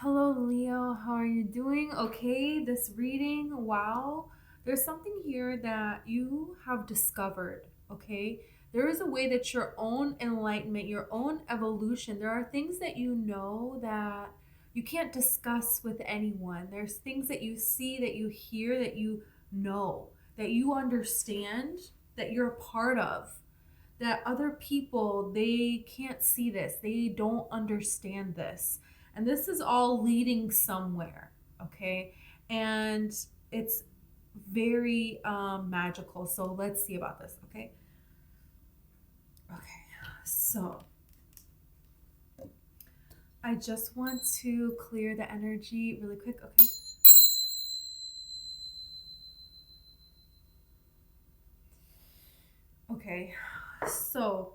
Hello, Leo. How are you doing? Okay, this reading, wow. There's something here that you have discovered, okay? There is a way that your own enlightenment, your own evolution, there are things that you know that you can't discuss with anyone. There's things that you see, that you hear, that you know, that you understand, that you're a part of. That other people, they can't see this, they don't understand this, and this is all leading somewhere, okay? And it's very magical. So let's see about this, okay? Okay, so I just want to clear the energy really quick, okay? Okay, so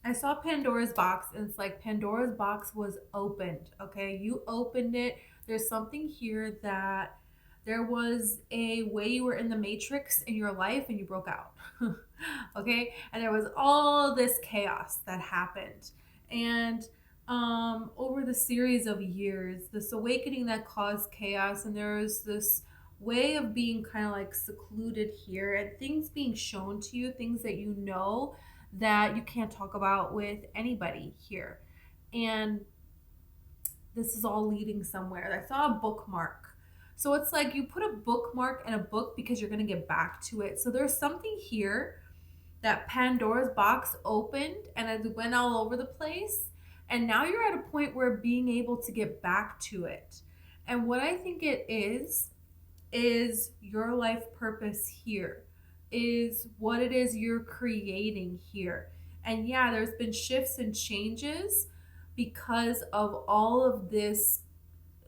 I saw Pandora's box, and it's like Pandora's box was opened. Okay, you opened it. There's something here that there was a way you were in the matrix in your life and you broke out. Okay, and there was all this chaos that happened. And over the series of years, this awakening that caused chaos, and there was this way of being kind of like secluded here and things being shown to you, things that you know that you can't talk about with anybody here. And this is all leading somewhere. I saw a bookmark. So it's like you put a bookmark in a book because you're going to get back to it. So there's something here that Pandora's box opened and it went all over the place. And now you're at a point where being able to get back to it. And what I think it is your life purpose here, is what it is you're creating here. And yeah, there's been shifts and changes because of all of this,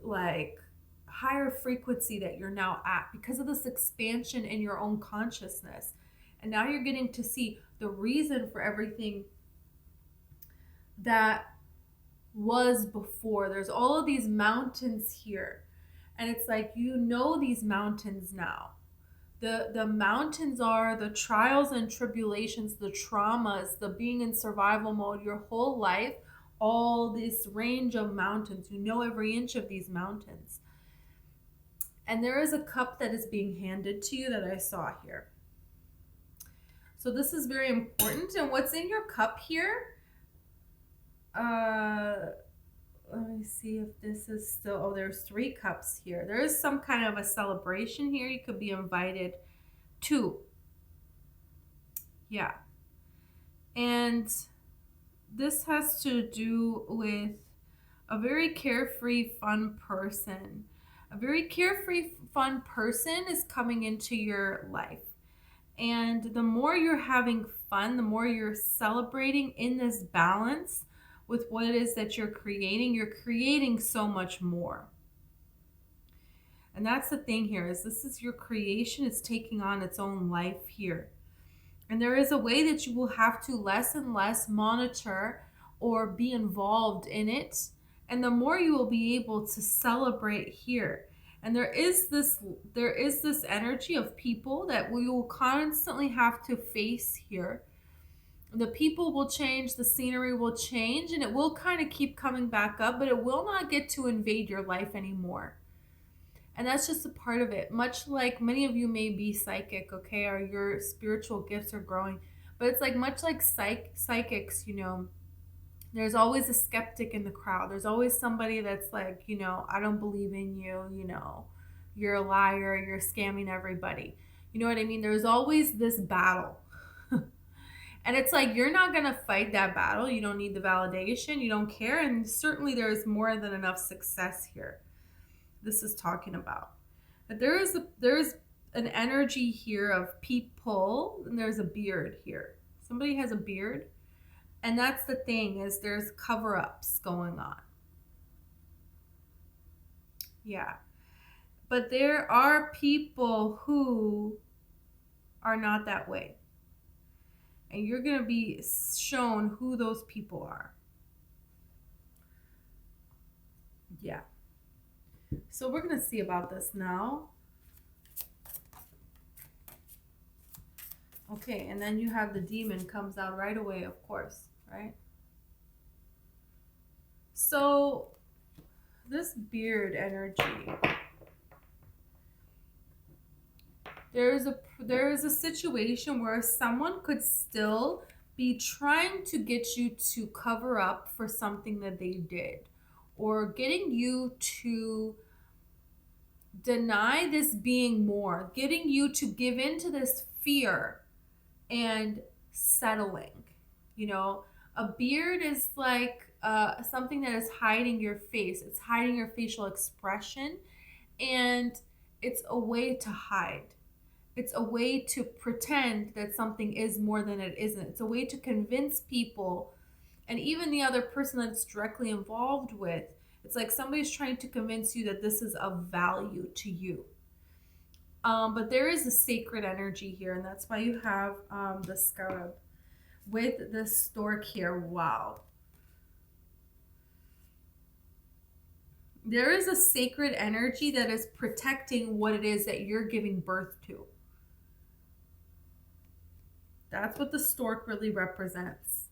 like, higher frequency that you're now at, because of this expansion in your own consciousness. And now you're getting to see the reason for everything that was before. There's all of these mountains here. And it's like, you know, these mountains now. The mountains are the trials and tribulations, the traumas, the being in survival mode your whole life, all this range of mountains. You know every inch of these mountains. And there is a cup that is being handed to you that I saw here. So this is very important. And what's in your cup here? Let me see if this is still, oh, there's 3 cups here. There is some kind of a celebration here you could be invited to. Yeah. And this has to do with a very carefree, fun person. A very carefree, fun person is coming into your life. And the more you're having fun, the more you're celebrating in this balance with what it is that you're creating so much more. And that's the thing here, is this is your creation. It's taking on its own life here. And there is a way that you will have to less and less monitor or be involved in it. And the more you will be able to celebrate here. And there is this energy of people that we will constantly have to face here. The people will change, the scenery will change, and it will kind of keep coming back up, but it will not get to invade your life anymore. And that's just a part of it. Much like many of you may be psychic, okay, or your spiritual gifts are growing. But it's like, much like psychics, you know, there's always a skeptic in the crowd. There's always somebody that's like, you know, I don't believe in you, you know, you're a liar, you're scamming everybody. You know what I mean? There's always this battle. And it's like, you're not going to fight that battle. You don't need the validation. You don't care. And certainly there is more than enough success here. This is talking about. But there's an energy here of people, and there's a beard here. Somebody has a beard. And that's the thing, is there's cover-ups going on. Yeah. But there are people who are not that way. And you're going to be shown who those people are. Yeah. So we're going to see about this now. Okay, and then you have the demon comes out right away, of course, right? So this beard energy. There is a situation where someone could still be trying to get you to cover up for something that they did, or getting you to deny this being more, getting you to give in to this fear and settling. You know, a beard is like something that is hiding your face, it's hiding your facial expression, and it's a way to hide. It's a way to pretend that something is more than it isn't. It's a way to convince people, and even the other person that it's directly involved with. It's like somebody's trying to convince you that this is of value to you. But there is a sacred energy here, and that's why you have the scarab with the stork here. Wow. There is a sacred energy that is protecting what it is that you're giving birth to. That's what the stork really represents.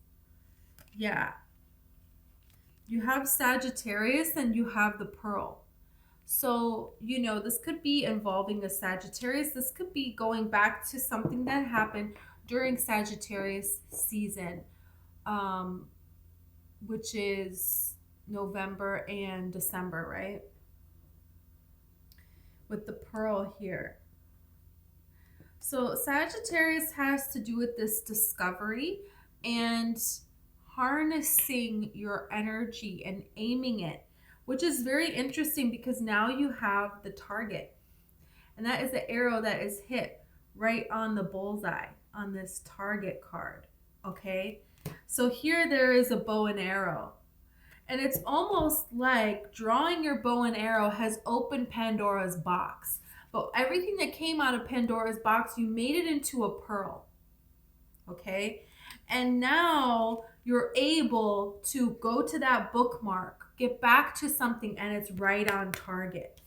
Yeah. You have Sagittarius and you have the pearl. So, you know, this could be involving a Sagittarius. This could be going back to something that happened during Sagittarius season, which is November and December, right? With the pearl here. So Sagittarius has to do with this discovery and harnessing your energy and aiming it, which is very interesting because now you have the target. And that is the arrow that is hit right on the bullseye on this target card. Okay? So here there is a bow and arrow. And it's almost like drawing your bow and arrow has opened Pandora's box. But everything that came out of Pandora's box, you made it into a pearl. Okay? And now you're able to go to that bookmark, get back to something, and it's right on target.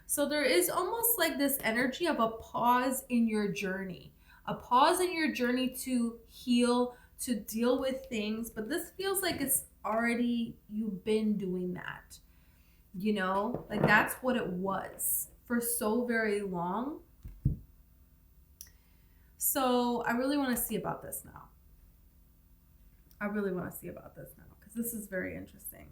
So there is almost like this energy of a pause in your journey. A pause in your journey to heal, to deal with things. But this feels like it's already, you've been doing that. You know? Like that's what it was for so very long. So I really want to see about this now. I really want to see about this now because this is very interesting.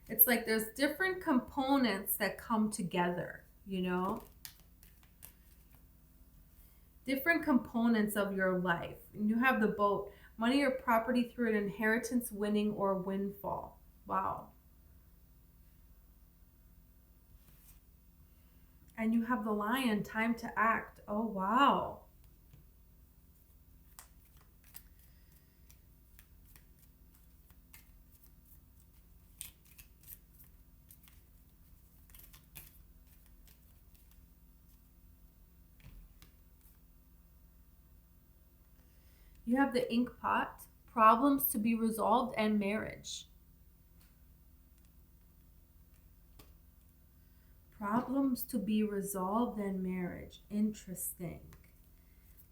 It's like there's different components that come together, you know? Different components of your life. And you have the boat. Money or property through an inheritance, winning, or windfall. Wow. And you have the lion, time to act. Oh, wow. You have the ink pot, problems to be resolved, and marriage. Problems to be resolved and marriage. Interesting.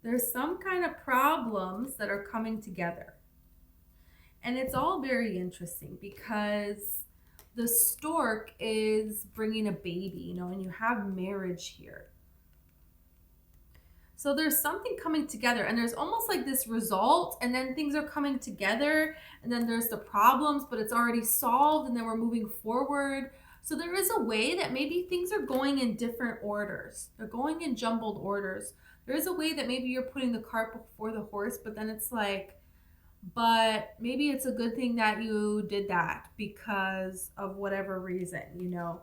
There's some kind of problems that are coming together. And it's all very interesting because the stork is bringing a baby, you know, and you have marriage here. So there's something coming together and there's almost like this result, and then things are coming together, and then there's the problems, but it's already solved, and then we're moving forward. So there is a way that maybe things are going in different orders. They're going in jumbled orders. There is a way that maybe you're putting the cart before the horse, but then it's like, but maybe it's a good thing that you did that because of whatever reason, you know.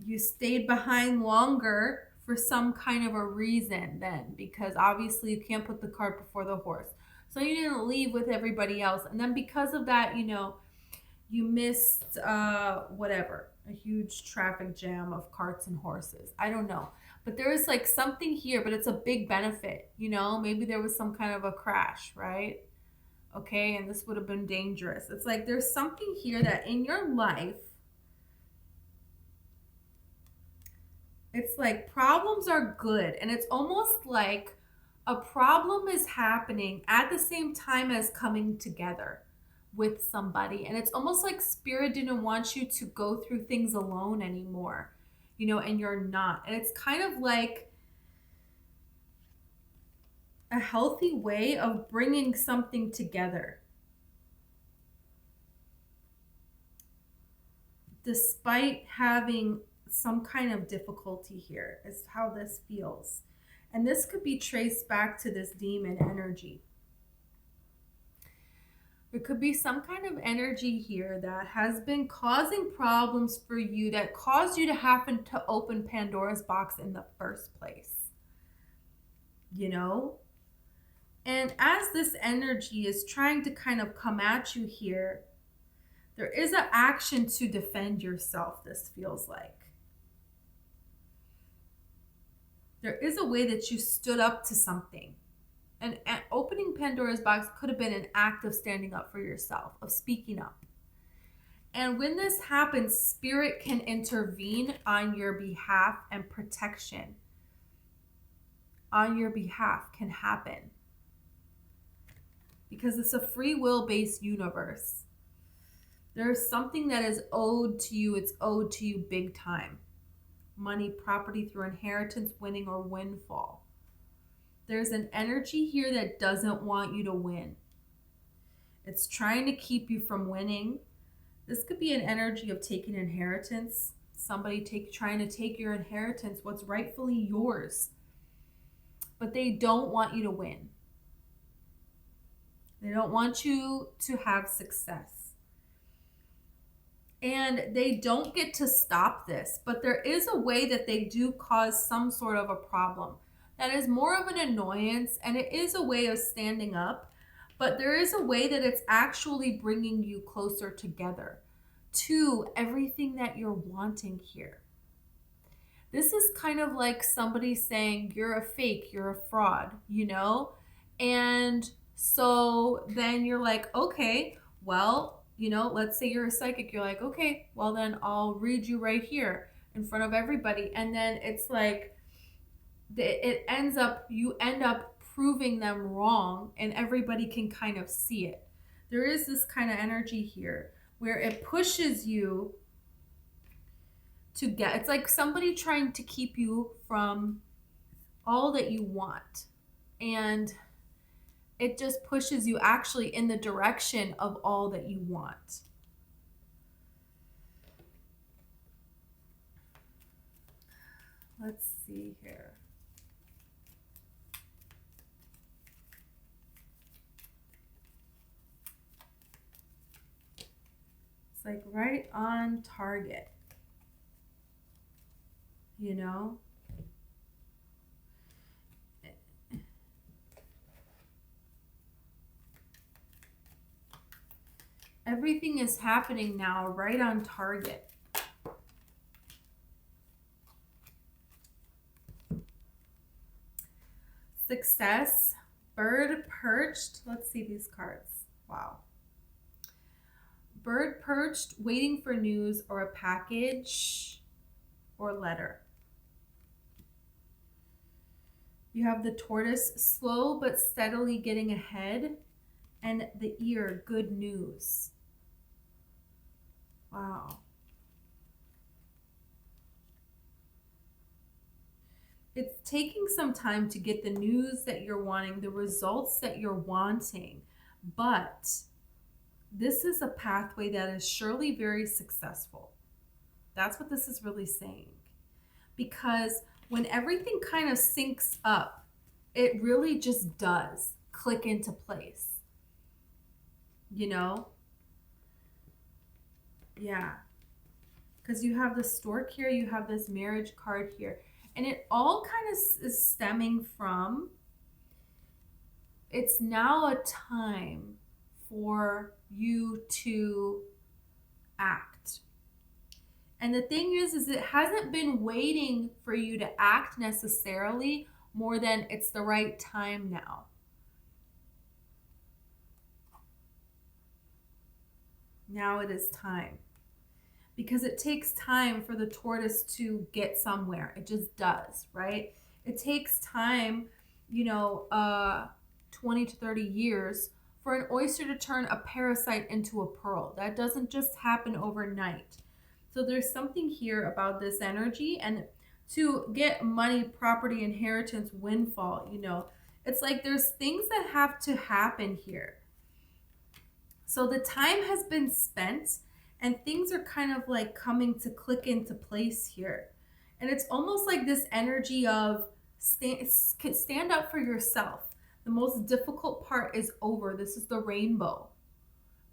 You stayed behind longer for some kind of a reason then, because obviously you can't put the cart before the horse. So you didn't leave with everybody else. And then because of that, you know, you missed whatever, a huge traffic jam of carts and horses. I don't know. But there is like something here, but it's a big benefit, you know. Maybe there was some kind of a crash, right? Okay, and this would have been dangerous. It's like there's something here that in your life, it's like problems are good, and it's almost like A problem is happening at the same time as coming together with somebody. And it's almost like spirit didn't want you to go through things alone anymore, and you're not. And it's kind of like a healthy way of bringing something together. Despite having some kind of difficulty here, is how this feels. And this could be traced back to this demon energy. There could be some kind of energy here that has been causing problems for you, that caused you to happen to open Pandora's box in the first place. And as this energy is trying to kind of come at you here, there is an action to defend yourself, this feels like. There is a way that you stood up to something. And opening Pandora's box could have been an act of standing up for yourself, of speaking up. And when this happens, spirit can intervene on your behalf, and protection on your behalf can happen. Because it's a free will based universe. There's something that is owed to you. It's owed to you big time. Money, property through inheritance, winning, or windfall. There's an energy here that doesn't want you to win. It's trying to keep you from winning. This could be an energy of taking inheritance. Somebody trying to take your inheritance, what's rightfully yours. But they don't want you to win. They don't want you to have success. And they don't get to stop this, but there is a way that they do cause some sort of a problem. That is more of an annoyance, and it is a way of standing up, but there is a way that it's actually bringing you closer together to everything that you're wanting here. This is kind of like somebody saying, you're a fake, you're a fraud, And so then you're like, okay, well, let's say you're a psychic. You're like, okay, well then I'll read you right here in front of everybody. And then it's like, you end up proving them wrong, and everybody can kind of see it. There is this kind of energy here where it pushes you to it's like somebody trying to keep you from all that you want. And it just pushes you actually in the direction of all that you want. Let's see here. It's like right on target. Everything is happening now right on target. Success, bird perched. Let's see these cards. Wow. Bird perched, waiting for news or a package or letter. You have the tortoise, slow but steadily getting ahead, and the ear, good news. Wow. It's taking some time to get the news that you're wanting, the results that you're wanting, but this is a pathway that is surely very successful. That's what this is really saying. Because when everything kind of syncs up, it really just does click into place. Yeah. Because you have the stork here, you have this marriage card here. And it all kind of is stemming from, it's now a time for you to act. And the thing is it hasn't been waiting for you to act necessarily, more than it's the right time now. Now it is time. Because it takes time for the tortoise to get somewhere. It just does, right? It takes time. 20 to 30 years for an oyster to turn a parasite into a pearl. That doesn't just happen overnight. So there's something here about this energy, and to get money, property, inheritance, windfall, it's like there's things that have to happen here. So the time has been spent and things are kind of like coming to click into place here. And it's almost like this energy of stand up for yourself. The most difficult part is over. This is the rainbow.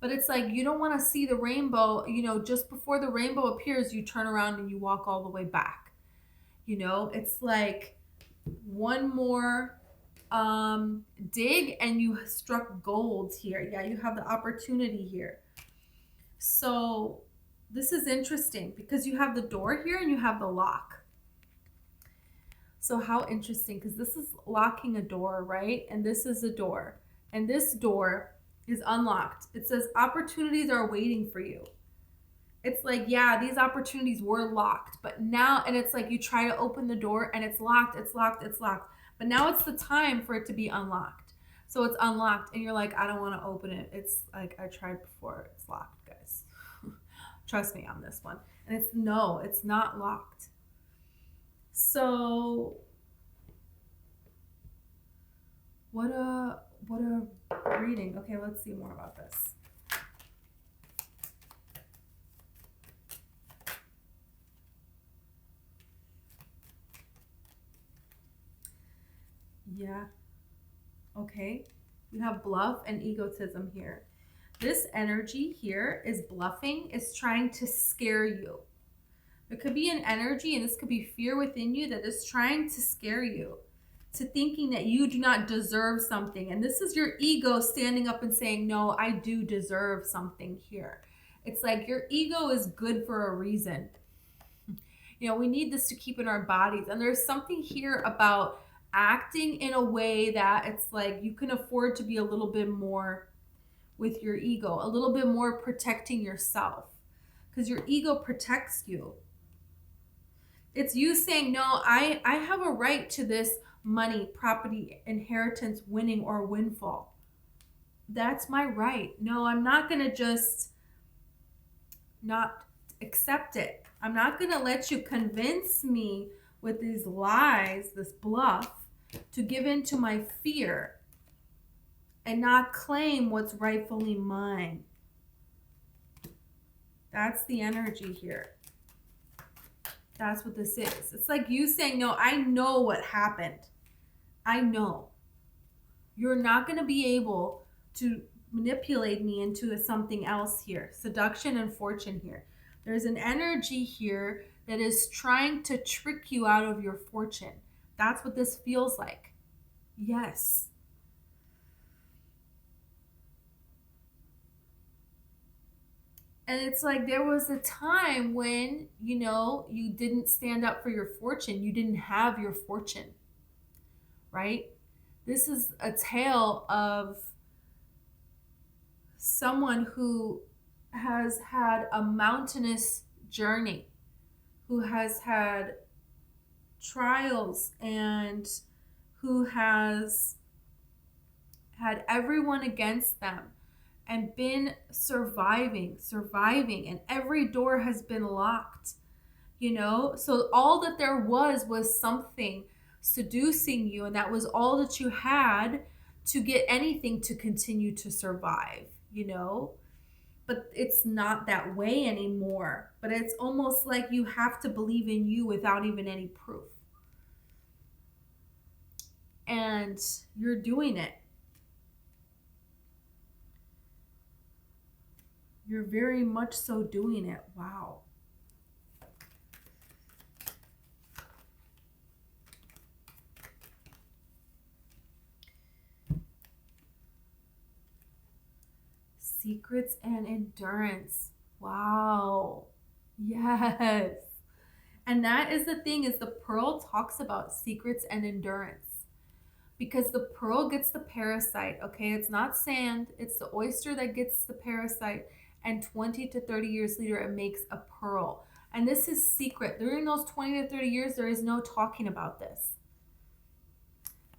But it's like you don't want to see the rainbow, just before the rainbow appears, you turn around and you walk all the way back. It's like one more dig and you struck gold here. Yeah, you have the opportunity here. So this is interesting because you have the door here and you have the lock. So how interesting, because this is locking a door, right? And this is a door. And this door is unlocked. It says opportunities are waiting for you. It's like, yeah, these opportunities were locked, but now, and it's like you try to open the door and it's locked, it's locked, it's locked. But now it's the time for it to be unlocked. So it's unlocked and you're like, I don't want to open it. It's like, I tried before, it's locked, guys. Trust me on this one. And it's not locked. So what a reading. Okay, let's see more about this. Yeah. Okay. You have bluff and egotism here. This energy here is bluffing, is trying to scare you. There could be an energy, and this could be fear within you, that is trying to scare you to thinking that you do not deserve something. And this is your ego standing up and saying, no, I do deserve something here. It's like your ego is good for a reason. We need this to keep in our bodies. And there's something here about acting in a way that it's like you can afford to be a little bit more with your ego, a little bit more protecting yourself, because your ego protects you. It's you saying, no, I have a right to this money, property, inheritance, winning, or windfall. That's my right. No, I'm not going to just not accept it. I'm not going to let you convince me with these lies, this bluff, to give in to my fear and not claim what's rightfully mine. That's the energy here. That's what this is. It's like you saying, no, I know what happened. I know. You're not going to be able to manipulate me into something else here. Seduction and fortune here. There's an energy here that is trying to trick you out of your fortune. That's what this feels like. Yes. And it's like there was a time when, you didn't stand up for your fortune. You didn't have your fortune, right? This is a tale of someone who has had a mountainous journey, who has had trials, and who has had everyone against them and been surviving, and every door has been locked, So all that there was something seducing you, and that was all that you had to get anything to continue to survive, But it's not that way anymore. But it's almost like you have to believe in you without even any proof. And you're doing it. You're very much so doing it. Wow. Secrets and endurance. Wow. Yes. And that is the thing, is the pearl talks about secrets and endurance. Because the pearl gets the parasite, okay? It's not sand. It's the oyster that gets the parasite. And 20 to 30 years later, it makes a pearl. And this is secret. During those 20 to 30 years, there is no talking about this.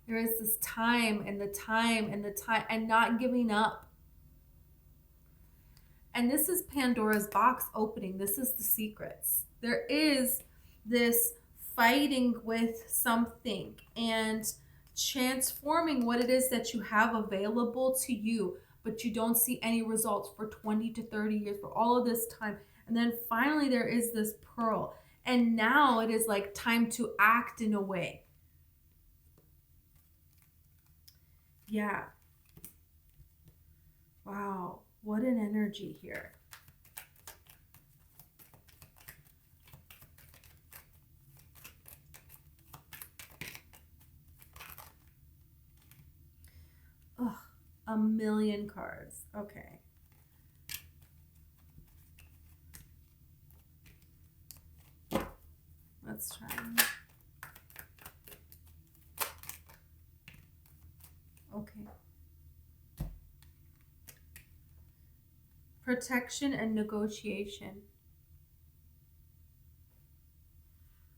There is this time and the time and the time and not giving up. And this is Pandora's box opening. This is the secrets. There is this fighting with something and transforming what it is that you have available to you, but you don't see any results for 20 to 30 years, for all of this time. And then finally there is this pearl. And now it is like time to act in a way. Yeah. Wow. What an energy here. Ugh, a million cards. Okay. Let's try. Okay. Protection and negotiation.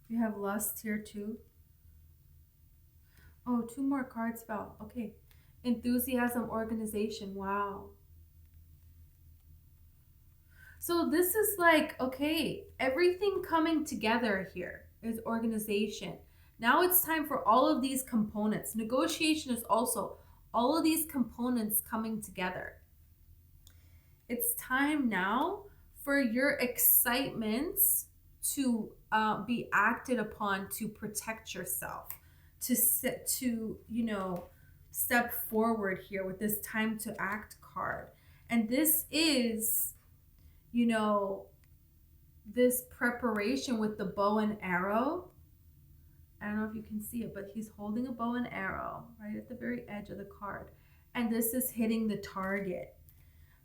We have lust here too. Oh, 2 more cards fell. Okay. Enthusiasm, organization. Wow. So this is like, okay, everything coming together here is organization. Now it's time for all of these components. Negotiation is also all of these components coming together. It's time now for your excitements to be acted upon to protect yourself, to step forward here with this time to act card. And this is, this preparation with the bow and arrow. I don't know if you can see it, but he's holding a bow and arrow right at the very edge of the card. And this is hitting the target.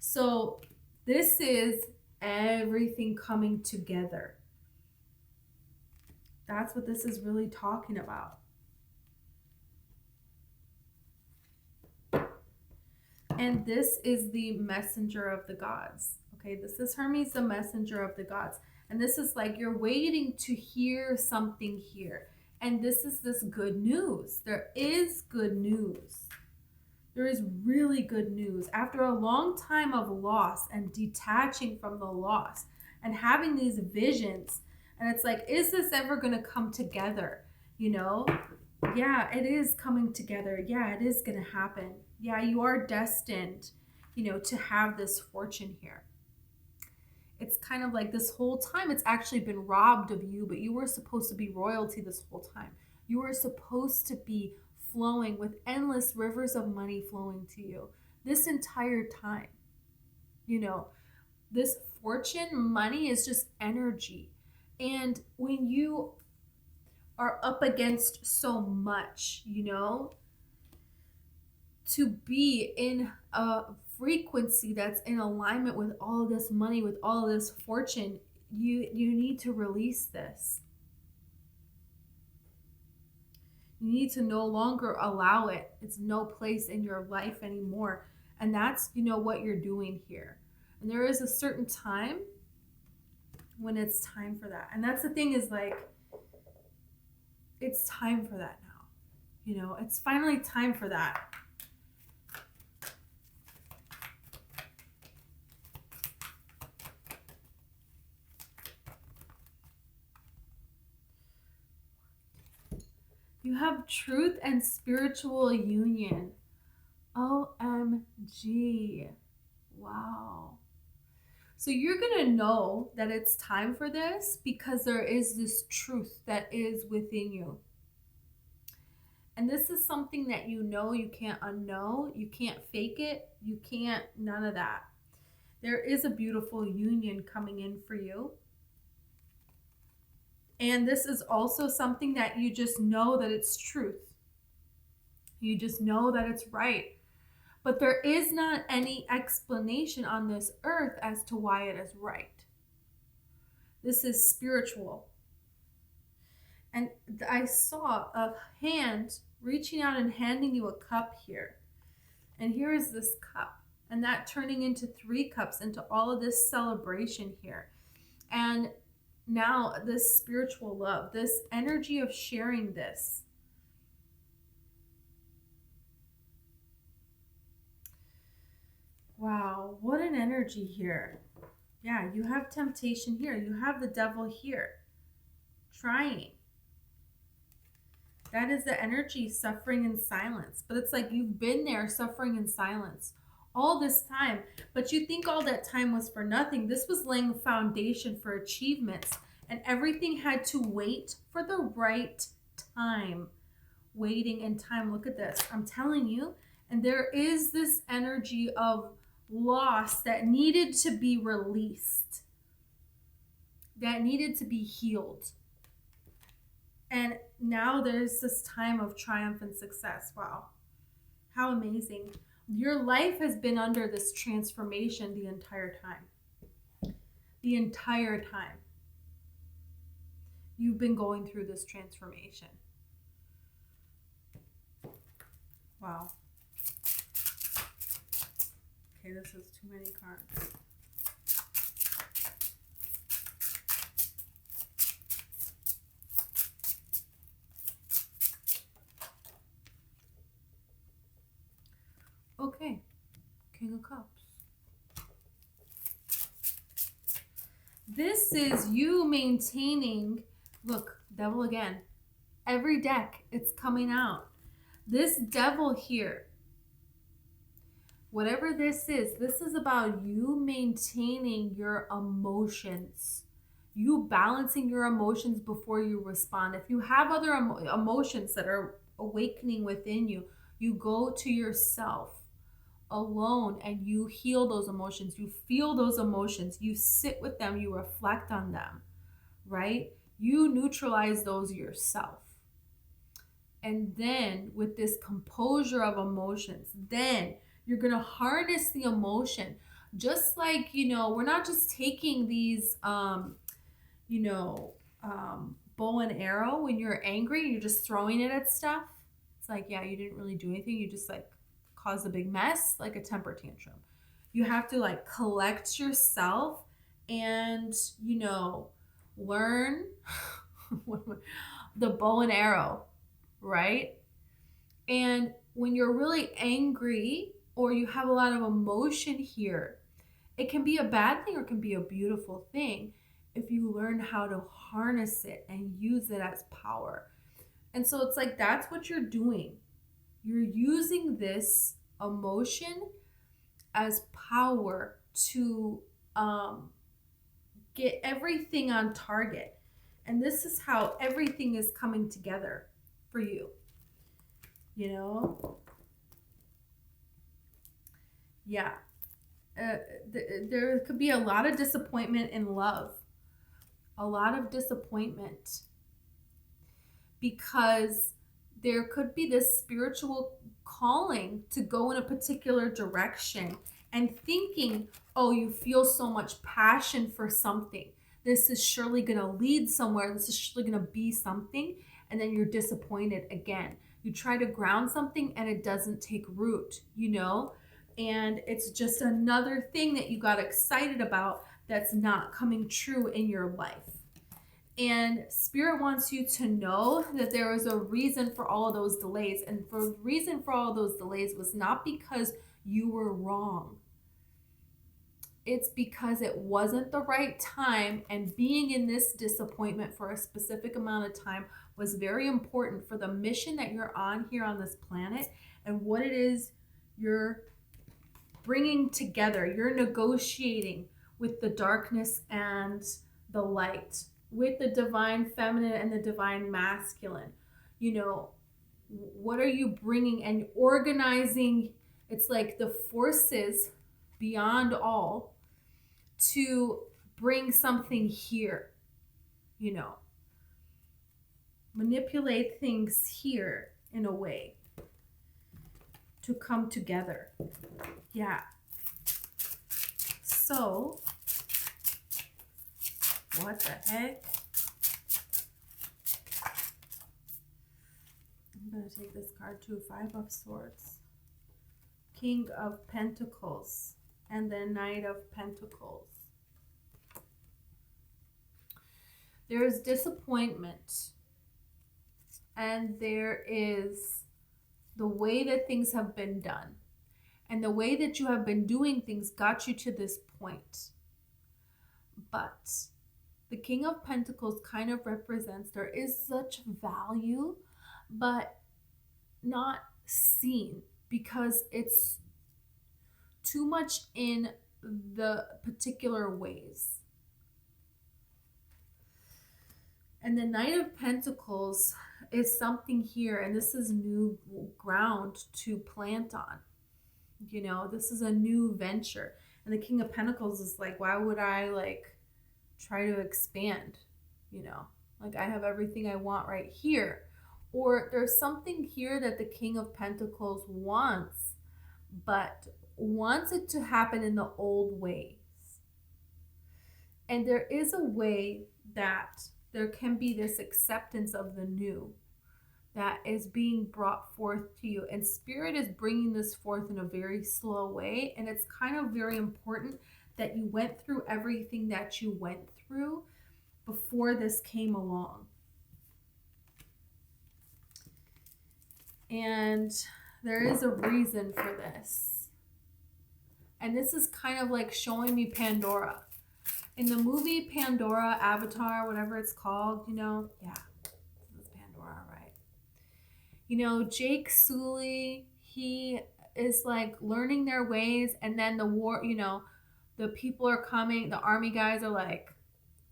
So this is everything coming together. That's what this is really talking about. And this is the messenger of the gods. Okay, this is Hermes, the messenger of the gods. And this is like you're waiting to hear something here. And this is this good news. There is good news. There is really good news. After a long time of loss and detaching from the loss and having these visions, and it's like, is this ever going to come together? Yeah, it is coming together. Yeah, it is going to happen. Yeah, you are destined, to have this fortune here. It's kind of like this whole time it's actually been robbed of you, but you were supposed to be royalty this whole time. You were supposed to be flowing with endless rivers of money flowing to you this entire time. This fortune, money is just energy. And when you are up against so much, to be in a frequency that's in alignment with all of this money, with all of this fortune, you need to release this. You need to no longer allow it. It's no place in your life anymore. And that's, what you're doing here. And there is a certain time when it's time for that. And that's the thing is like, it's time for that now. It's finally time for that. You have truth and spiritual union. OMG. Wow. So you're going to know that it's time for this because there is this truth that is within you. And this is something that you can't unknow. You can't fake it. You can't, none of that. There is a beautiful union coming in for you. And this is also something that you just know that it's truth. You just know that it's right. But there is not any explanation on this earth as to why it is right. This is spiritual. And I saw a hand reaching out and handing you a cup here. And here is this cup. And that turning into 3 cups, into all of this celebration here. And now this spiritual love, this energy of sharing this. an energy here. Yeah, you have temptation here. You have the devil here. Trying. That is the energy, suffering in silence. But it's like you've been there suffering in silence all this time. But you think all that time was for nothing. This was laying a foundation for achievements. And everything had to wait for the right time. Waiting in time. Look at this. I'm telling you. And there is this energy of loss that needed to be released. That needed to be healed. And now there's this time of triumph and success. Wow. How amazing. Your life has been under this transformation the entire time. The entire time. You've been going through this transformation. Wow. Okay, this is too many cards. Okay, King of Cups. This is you maintaining, look, devil again. Every deck, it's coming out. This devil here, whatever this is about you maintaining your emotions. You balancing your emotions before you respond. If you have other emotions that are awakening within you, you go to yourself alone and you heal those emotions. You feel those emotions. You sit with them. You reflect on them, right? You neutralize those yourself. And then with this composure of emotions, then you're going to harness the emotion. Just like, we're not just taking these, bow and arrow when you're angry and you're just throwing it at stuff. It's like, yeah, you didn't really do anything. You just caused a big mess, like a temper tantrum. You have to collect yourself and, learn the bow and arrow, right? And when you're really angry or you have a lot of emotion here, it can be a bad thing or it can be a beautiful thing if you learn how to harness it and use it as power. And so it's like, that's what you're doing. You're using this emotion as power to get everything on target. And this is how everything is coming together for you. Yeah. There could be a lot of disappointment in love. A lot of disappointment. Because there could be this spiritual calling to go in a particular direction and thinking, oh, you feel so much passion for something. This is surely going to lead somewhere. This is surely going to be something. And then you're disappointed again. You try to ground something and it doesn't take root, and it's just another thing that you got excited about that's not coming true in your life. And Spirit wants you to know that there is a reason for all of those delays. And the reason for all of those delays was not because you were wrong. It's because it wasn't the right time, and being in this disappointment for a specific amount of time was very important for the mission that you're on here on this planet and what it is you're bringing together. You're negotiating with the darkness and the light, with the divine feminine and the divine masculine. What are you bringing and organizing? It's like the forces beyond all to bring something here, manipulate things here in a way to come together. Yeah. So, what the heck? I'm going to take this card too. 5 of Swords. King of Pentacles. And then Knight of Pentacles. There is disappointment. And there is the way that things have been done. And the way that you have been doing things got you to this point. But the King of Pentacles kind of represents there is such value, but not seen because it's too much in the particular ways. And the Knight of Pentacles is something here, and this is new ground to plant on. You know, this is a new venture. And the King of Pentacles is like, why would I like try to expand? You know, like I have everything I want right here. Or there's something here that the King of Pentacles wants, but wants it to happen in the old ways. And there is a way that there can be this acceptance of the new that is being brought forth to you. And Spirit is bringing this forth in a very slow way. And it's kind of very important that you went through everything that you went through before this came along. And there is a reason for this. And this is kind of like showing me Pandora. In the movie Pandora, Avatar, whatever it's called, you know, yeah, it's Pandora, right? You know, Jake Sully, he is like learning their ways, and then the war, you know, the people are coming, the army guys are like,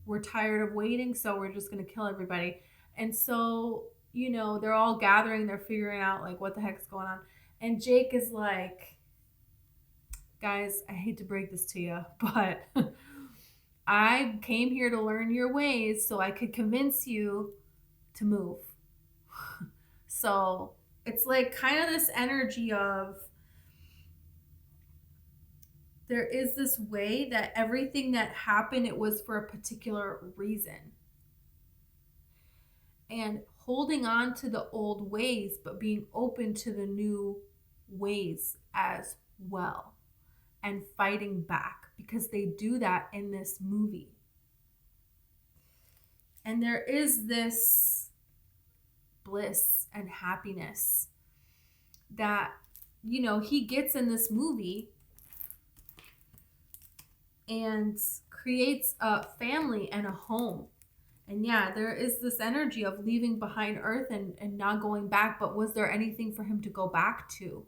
we're tired of waiting, so we're just going to kill everybody. And so, you know, they're all gathering, they're figuring out like what the heck's going on. And Jake is like, guys, I hate to break this to you, but I came here to learn your ways so I could convince you to move. So it's like kind of this energy of there is this way that everything that happened, it was for a particular reason. And holding on to the old ways, but being open to the new ways as well. And fighting back, because they do that in this movie. And there is this bliss and happiness that, you know, he gets in this movie and creates a family and a home. And yeah, there is this energy of leaving behind Earth and not going back, but was there anything for him to go back to?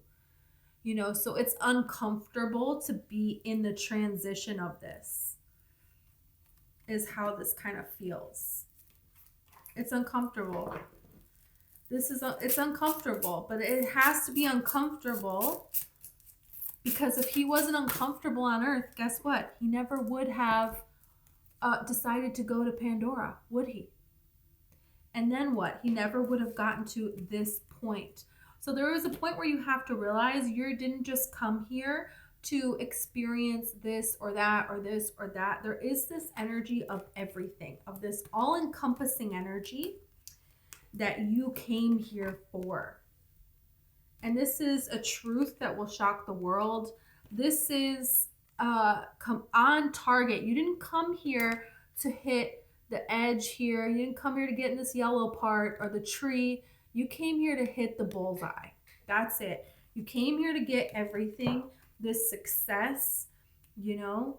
You know, so it's uncomfortable to be in the transition of this, is how this kind of feels. It's uncomfortable. It's uncomfortable, but it has to be uncomfortable because if he wasn't uncomfortable on Earth, guess what? He never would have decided to go to Pandora, would he? And then what? He never would have gotten to this point. So there is a point where you have to realize you didn't just come here to experience this or that or this or that. There is this energy of everything, of this all-encompassing energy that you came here for. And this is a truth that will shock the world. This is come on target. You didn't come here to hit the edge here. You didn't come here to get in this yellow part or the tree. You came here to hit the bullseye. That's it. You came here to get everything, this success, you know,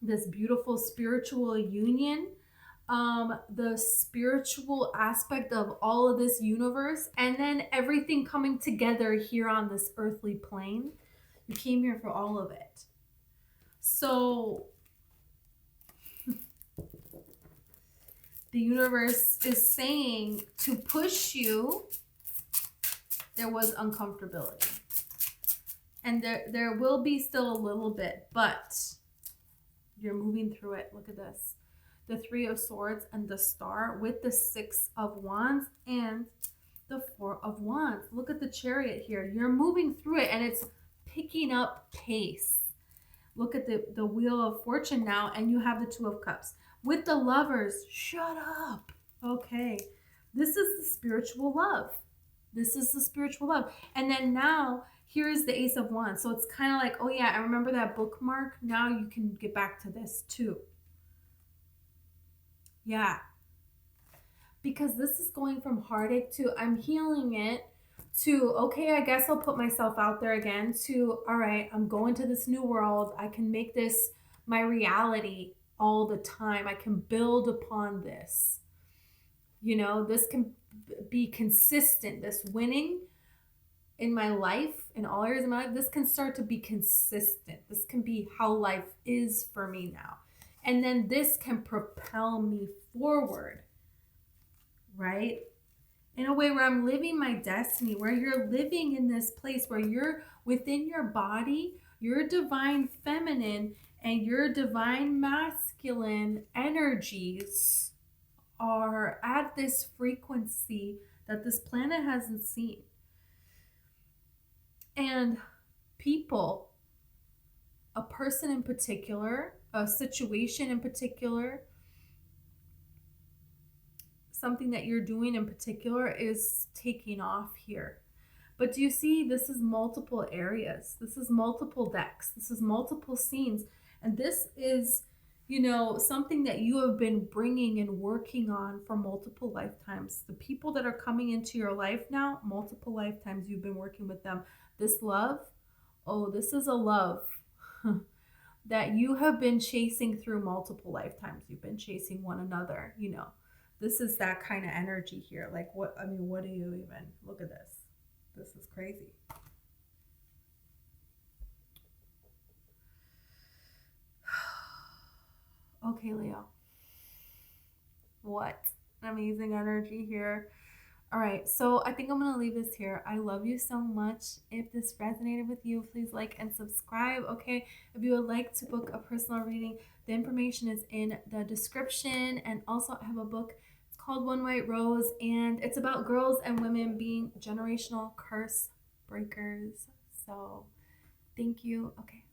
this beautiful spiritual union, the spiritual aspect of all of this universe, and then everything coming together here on this earthly plane. You came here for all of it. So the universe is saying to push you, there was uncomfortability. And there will be still a little bit, but you're moving through it. Look at this. The Three of Swords and the Star with the Six of Wands and the Four of Wands. Look at the Chariot here. You're moving through it and it's picking up pace. Look at the Wheel of Fortune now, and you have the Two of Cups. With the Lovers, shut up. Okay. This is the spiritual love. This is the spiritual love. And then now, here is the Ace of Wands. So it's kind of like, oh yeah, I remember that bookmark. Now you can get back to this too. Yeah. Because this is going from heartache to I'm healing it to, okay, I guess I'll put myself out there again, to, all right, I'm going to this new world. I can make this my reality all the time. I can build upon this. You know, this can be consistent. This winning in my life, in all areas of my life, this can start to be consistent. This can be how life is for me now. And then this can propel me forward, right? In a way where I'm living my destiny, where you're living in this place where you're within your body, your divine feminine and your divine masculine energies are at this frequency that this planet hasn't seen. And people, a person in particular, a situation in particular, something that you're doing in particular is taking off here. But do you see, this is multiple areas. This is multiple decks. This is multiple scenes. And this is, you know, something that you have been bringing and working on for multiple lifetimes. The people that are coming into your life now, multiple lifetimes you've been working with them. This love, oh, this is a love that you have been chasing through multiple lifetimes. You've been chasing one another, you know. This is that kind of energy here. Like, what, I mean, what do you even, look at this. This is crazy. Okay, Leo. What amazing energy here. All right, so I think I'm going to leave this here. I love you so much. If this resonated with you, please like and subscribe, okay? If you would like to book a personal reading, the information is in the description. And also I have a book. It's called One White Rose, and it's about girls and women being generational curse breakers. So thank you. Okay.